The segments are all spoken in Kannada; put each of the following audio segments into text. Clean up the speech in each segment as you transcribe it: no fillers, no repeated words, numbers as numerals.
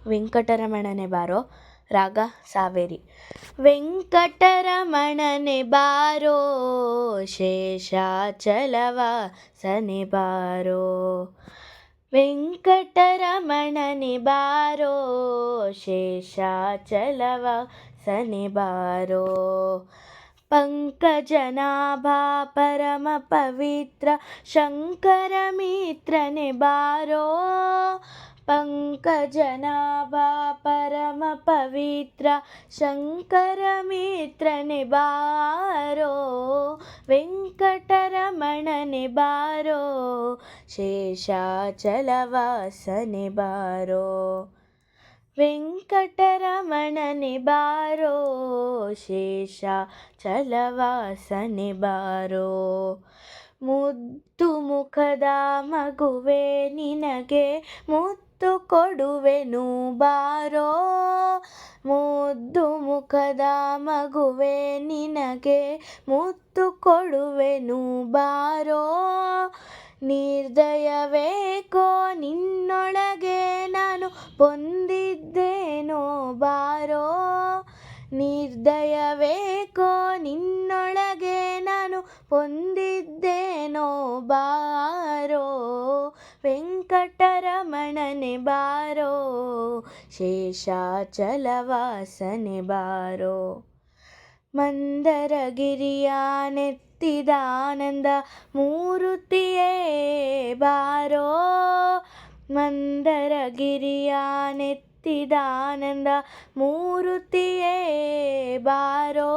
ವೆಂಕಟರಮಣನೆ ಬಾರೋ ರಾಗ ಸಾವೇರಿ. ವೆಂಕಟರಮಣನೆ ಬಾರೋ ಶೇಷಾಚಲವಾಸನೆ ಬಾರೋ. ವೆಂಕಟರಮಣನೆ ಬಾರೋ ಶೇಷಾಚಲವಾಸನೆ ಬಾರೋ. ಪಂಕಜನಾಭ ಪರಮ ಪವಿತ್ರ ಶಂಕರ ಮಿತ್ರನೆ ಬಾರೋ. ಪಂಕಜನಾಭ ಪರಮ ಪವಿತ್ರ ಶಂಕರ ಮಿತ್ರನೆ ಬಾರೋ. ವೆಂಕಟರಮಣನೆ ಬಾರೋ ಶೇಷಾಚಲವಾಸನೆ ಬಾರೋ. ವೆಂಕಟರಮಣನೆ ಬಾರೋ ಶೇಷಾಚಲವಾಸನೆ ಬಾರೋ. ಮುದ್ದು ಮುಖದ ಮಗುವೆ ನಿನಗೆ ಮುತ್ತು ಕೊಡುವೆನು ಬಾರೋ. ಮುದ್ದು ಮುಖದ ಮಗುವೆ ನಿನಗೆ ಮುತ್ತು ಕೊಡುವೆನು ಬಾರೋ. ನಿರ್ದಯವೇಕೋ ನಿನ್ನೊಳಗೆ ನಾನು ಹೊಂದಿದ್ದೇನೋ ಬಾರೋ. ನಿರ್ದಯವೇಕೋ ನಿನ್ನೊಳಗೆ ನಾನು ಹೊಂದಿದ್ದೇನೋ ಬಾರೋ. ವೆಂಕಟರಮಣನೆ ಬಾರೋ ಶೇಷಾಚಲವಾಸನೆ ಬಾರೋ. ಮಂದರಗಿರಿಯ ನೆತ್ತಿದಾನಂದ ಮೂರುತಿಯೇ ಬಾರೋ. ಮಂದರಗಿರಿಯ ನೆತ್ತಿದಾನಂದ ಮೂರುತಿಯೇ ಬಾರೋ.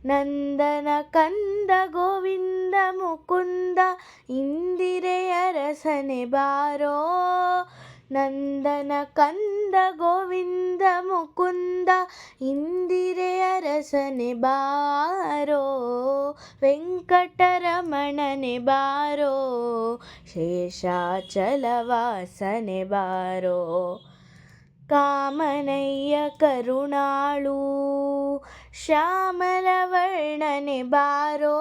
ನಂದನ ಕಂದ ಗೋವಿಂದ ಮುಕುಂದ ಇಂದಿರೆಯ ರಸನೆ ಬಾರೋ. ನಂದನ ಕಂದ ಗೋವಿಂದ ಮುಕುಂದ ಇಂದಿರೆಯ ರಸನೆ ಬಾರೋ. ವೆಂಕಟರಮಣನೆ ಬಾರೋ ಶೇಷಾಚಲವಾಸನೆ ಬಾರೋ. ಕಾಮನಯ್ಯ ಕರುಣಾಳು ಶ್ಯಾಮಲ ವರ್ಣನೆ ಬಾರೋ.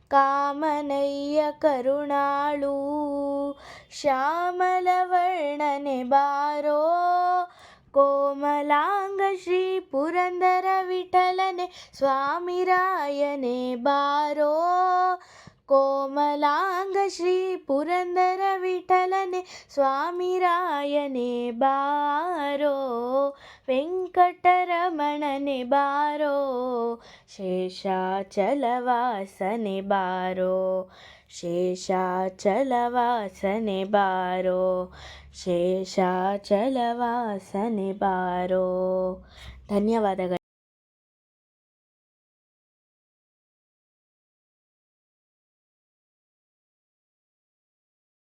ಕಾಮನಯ್ಯ ಕರುಣಾಳು ಶ್ಯಾಮಲ ವರ್ಣನೆ ಬಾರೋ. ಕೋಮಲಾಂಗ ಶ್ರೀ ಪುರಂದರ ವಿಠಲನೆ ಸ್ವಾಮಿರಾಯನೆ ಬಾರೋ. ಕೋಮಲಾಂಗ ಶ್ರೀ ಪುರಂದರ ವಿಠಲನೆ ಸ್ವಾಮಿರಾಯನೆ ಬಾರೋ. ವೆಂಕಟರಮಣನೆ ಬಾರೋ ಶೇಷಾಚಲವಾಸನೆ ಬಾರೋ. ಶೇಷಾಚಲವಾಸನೆ ಬಾರೋ. ಶೇಷಾಚಲವಾಸನೆ ಬಾರೋ. ಧನ್ಯವಾದಗಳು.